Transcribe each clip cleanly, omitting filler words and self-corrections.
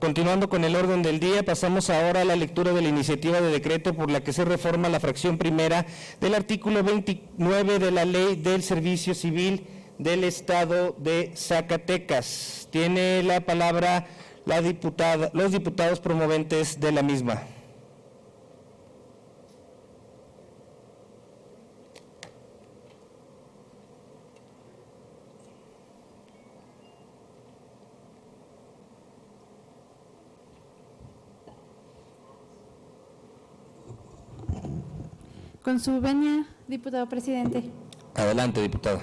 Continuando con el orden del día, pasamos ahora a la lectura de la iniciativa de decreto por la que se reforma la fracción primera del artículo 29 de la Ley del Servicio Civil del Estado de Zacatecas. Tiene la palabra los diputados promoventes de la misma. Con su venia, diputado presidente. Adelante, diputada.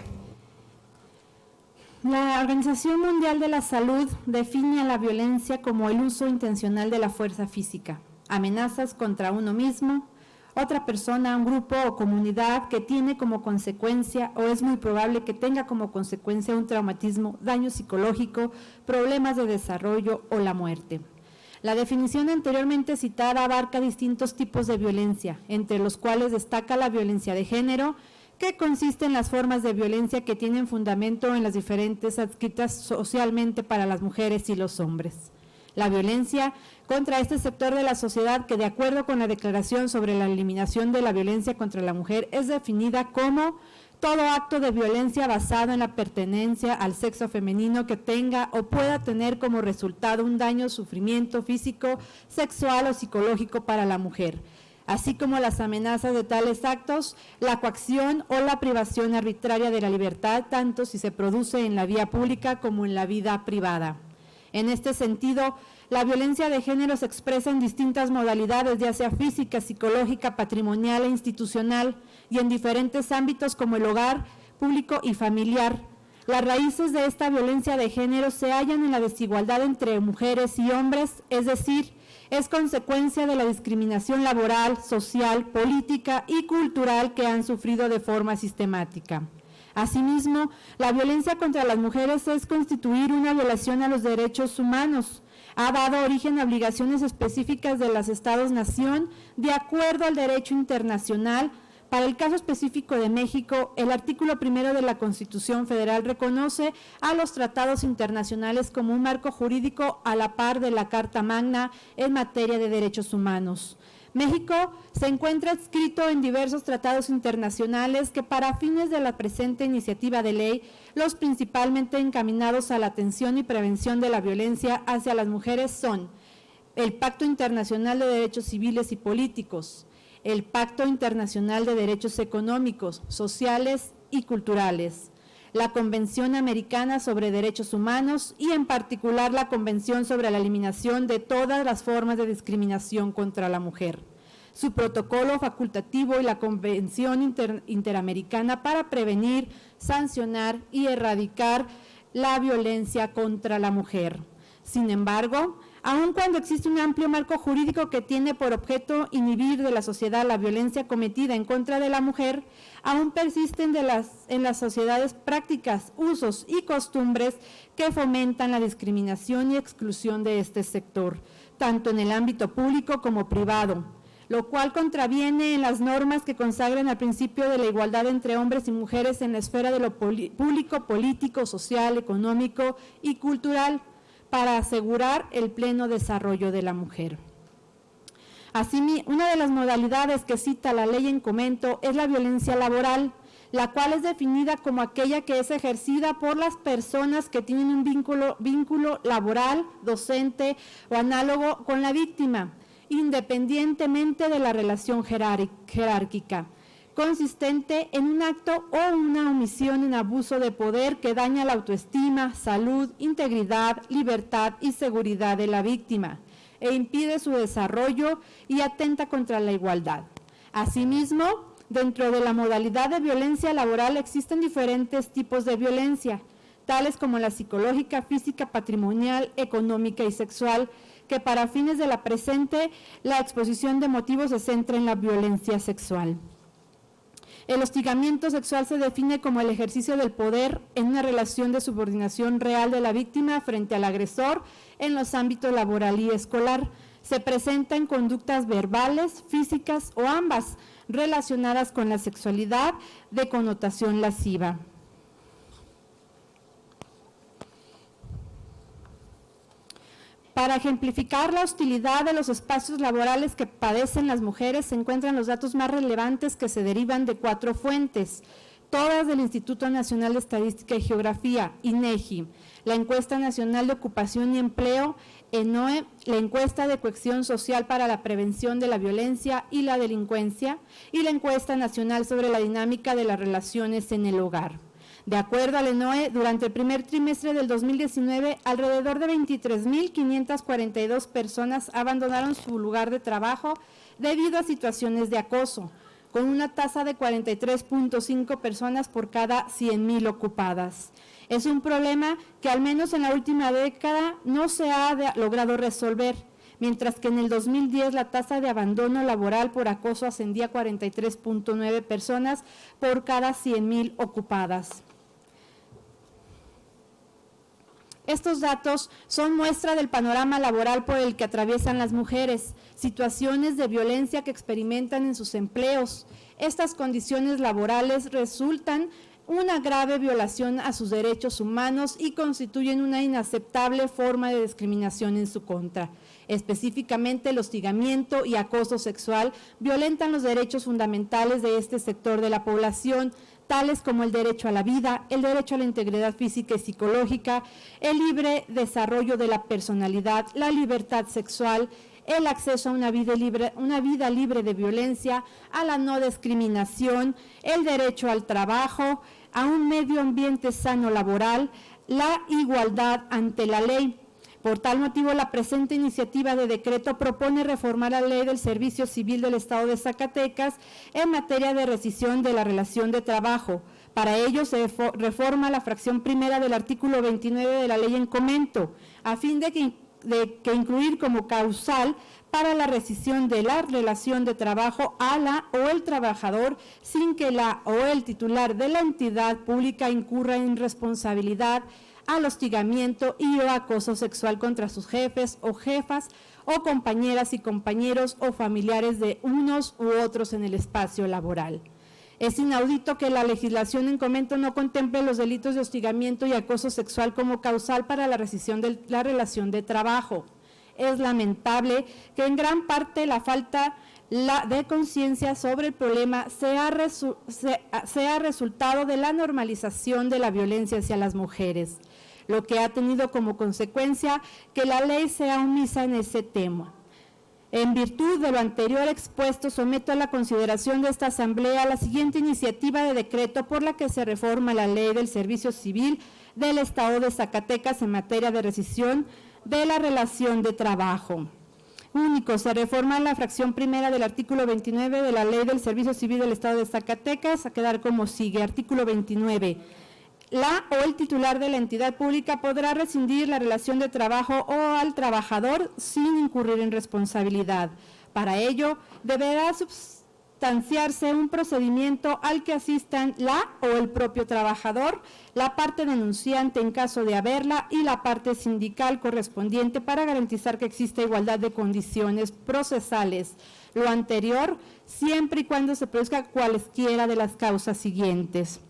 La Organización Mundial de la Salud define a la violencia como el uso intencional de la fuerza física, amenazas contra uno mismo, otra persona, un grupo o comunidad que tiene como consecuencia o es muy probable que tenga como consecuencia un traumatismo, daño psicológico, problemas de desarrollo o la muerte. La definición anteriormente citada abarca distintos tipos de violencia, entre los cuales destaca la violencia de género, que consiste en las formas de violencia que tienen fundamento en las diferentes adscritas socialmente para las mujeres y los hombres. La violencia contra este sector de la sociedad que, de acuerdo con la Declaración sobre la Eliminación de la Violencia contra la Mujer, es definida como todo acto de violencia basado en la pertenencia al sexo femenino que tenga o pueda tener como resultado un daño o sufrimiento físico, sexual o psicológico para la mujer, así como las amenazas de tales actos, la coacción o la privación arbitraria de la libertad, tanto si se produce en la vía pública como en la vida privada. En este sentido, la violencia de género se expresa en distintas modalidades, ya sea física, psicológica, patrimonial e institucional, y en diferentes ámbitos como el hogar, público y familiar. Las raíces de esta violencia de género se hallan en la desigualdad entre mujeres y hombres, es decir, es consecuencia de la discriminación laboral, social, política y cultural que han sufrido de forma sistemática. Asimismo, la violencia contra las mujeres es constituir una violación a los derechos humanos. Ha dado origen a obligaciones específicas de los Estados-nación de acuerdo al derecho internacional. Para el caso específico de México, el artículo 1 de la Constitución Federal reconoce a los tratados internacionales como un marco jurídico a la par de la Carta Magna en materia de derechos humanos. México se encuentra adscrito en diversos tratados internacionales que, para fines de la presente iniciativa de ley, los principalmente encaminados a la atención y prevención de la violencia hacia las mujeres son el Pacto Internacional de Derechos Civiles y Políticos, el Pacto Internacional de Derechos Económicos, Sociales y Culturales, la Convención Americana sobre Derechos Humanos y en particular la Convención sobre la Eliminación de todas las formas de discriminación contra la mujer, su protocolo facultativo y la Convención Interamericana para prevenir, sancionar y erradicar la violencia contra la mujer. Sin embargo, aun cuando existe un amplio marco jurídico que tiene por objeto inhibir de la sociedad la violencia cometida en contra de la mujer, aún persisten en las sociedades prácticas, usos y costumbres que fomentan la discriminación y exclusión de este sector, tanto en el ámbito público como privado, lo cual contraviene en las normas que consagran el principio de la igualdad entre hombres y mujeres en la esfera de lo público, político, social, económico y cultural, para asegurar el pleno desarrollo de la mujer. Asimismo, una de las modalidades que cita la ley en comento es la violencia laboral, la cual es definida como aquella que es ejercida por las personas que tienen un vínculo laboral, docente o análogo con la víctima, independientemente de la relación jerárquica, consistente en un acto o una omisión en abuso de poder que daña la autoestima, salud, integridad, libertad y seguridad de la víctima e impide su desarrollo y atenta contra la igualdad. Asimismo, dentro de la modalidad de violencia laboral existen diferentes tipos de violencia, tales como la psicológica, física, patrimonial, económica y sexual, que para fines de la presente, la exposición de motivos se centra en la violencia sexual. El hostigamiento sexual se define como el ejercicio del poder en una relación de subordinación real de la víctima frente al agresor en los ámbitos laboral y escolar. Se presenta en conductas verbales, físicas o ambas, relacionadas con la sexualidad de connotación lasciva. Para ejemplificar la hostilidad de los espacios laborales que padecen las mujeres, se encuentran los datos más relevantes que se derivan de 4 fuentes, todas del Instituto Nacional de Estadística y Geografía, INEGI, la Encuesta Nacional de Ocupación y Empleo, ENOE, la Encuesta de Cohesión Social para la Prevención de la Violencia y la Delincuencia y la Encuesta Nacional sobre la Dinámica de las Relaciones en el Hogar. De acuerdo al ENOE, durante el primer trimestre del 2019, alrededor de 23.542 personas abandonaron su lugar de trabajo debido a situaciones de acoso, con una tasa de 43.5 personas por cada 100,000 ocupadas. Es un problema que al menos en la última década no se ha logrado resolver, mientras que en el 2010 la tasa de abandono laboral por acoso ascendía a 43.9 personas por cada 100,000 ocupadas. Estos datos son muestra del panorama laboral por el que atraviesan las mujeres, situaciones de violencia que experimentan en sus empleos. Estas condiciones laborales resultan una grave violación a sus derechos humanos y constituyen una inaceptable forma de discriminación en su contra. Específicamente, el hostigamiento y acoso sexual violentan los derechos fundamentales de este sector de la población, tales como el derecho a la vida, el derecho a la integridad física y psicológica, el libre desarrollo de la personalidad, la libertad sexual, el acceso a una vida libre de violencia, a la no discriminación, el derecho al trabajo, a un medio ambiente sano laboral, la igualdad ante la ley. Por tal motivo, la presente iniciativa de decreto propone reformar la Ley del Servicio Civil del Estado de Zacatecas en materia de rescisión de la relación de trabajo. Para ello, se reforma la fracción primera del artículo 29 de la ley en comento, a fin de que incluir como causal para la rescisión de la relación de trabajo a la o el trabajador sin que la o el titular de la entidad pública incurra en responsabilidad al hostigamiento y o acoso sexual contra sus jefes o jefas o compañeras y compañeros o familiares de unos u otros en el espacio laboral. Es inaudito que la legislación en comento no contemple los delitos de hostigamiento y acoso sexual como causal para la rescisión de la relación de trabajo. Es lamentable que en gran parte la falta de conciencia sobre el problema sea resultado de la normalización de la violencia hacia las mujeres, lo que ha tenido como consecuencia que la ley sea omisa en ese tema. En virtud de lo anterior expuesto, someto a la consideración de esta Asamblea la siguiente iniciativa de decreto por la que se reforma la Ley del Servicio Civil del Estado de Zacatecas en materia de rescisión de la relación de trabajo. Único, se reforma la fracción primera del artículo 29 de la Ley del Servicio Civil del Estado de Zacatecas a quedar como sigue. Artículo 29. La o el titular de la entidad pública podrá rescindir la relación de trabajo o al trabajador sin incurrir en responsabilidad. Para ello, deberá sustanciarse un procedimiento al que asistan la o el propio trabajador, la parte denunciante en caso de haberla y la parte sindical correspondiente para garantizar que exista igualdad de condiciones procesales. Lo anterior, siempre y cuando se produzca cualesquiera de las causas siguientes.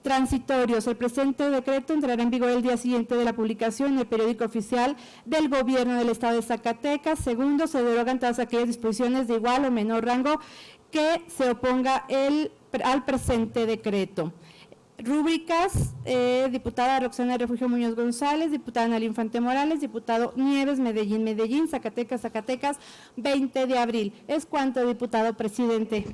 Transitorios. El presente decreto entrará en vigor el día siguiente de la publicación en el periódico oficial del Gobierno del Estado de Zacatecas. Segundo, se derogan todas aquellas disposiciones de igual o menor rango que se oponga al presente decreto. Rúbricas, diputada Roxana Refugio Muñoz González, diputada Analía Infante Morales, diputado Nieves, Medellín, Zacatecas, 20 de abril. Es cuanto, diputado presidente.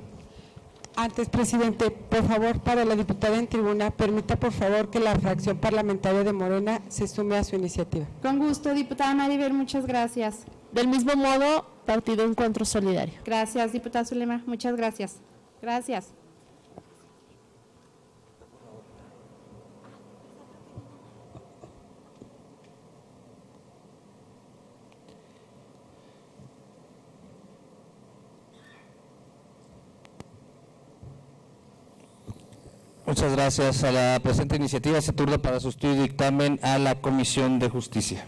Antes, presidente, por favor, para la diputada en tribuna, permita por favor que la fracción parlamentaria de Morena se sume a su iniciativa. Con gusto, diputada Maribel, muchas gracias. Del mismo modo, Partido Encuentro Solidario. Gracias, diputada Zulema, muchas gracias. Gracias. Muchas gracias. A la presente iniciativa se turna para su estudio y dictamen a la Comisión de Justicia.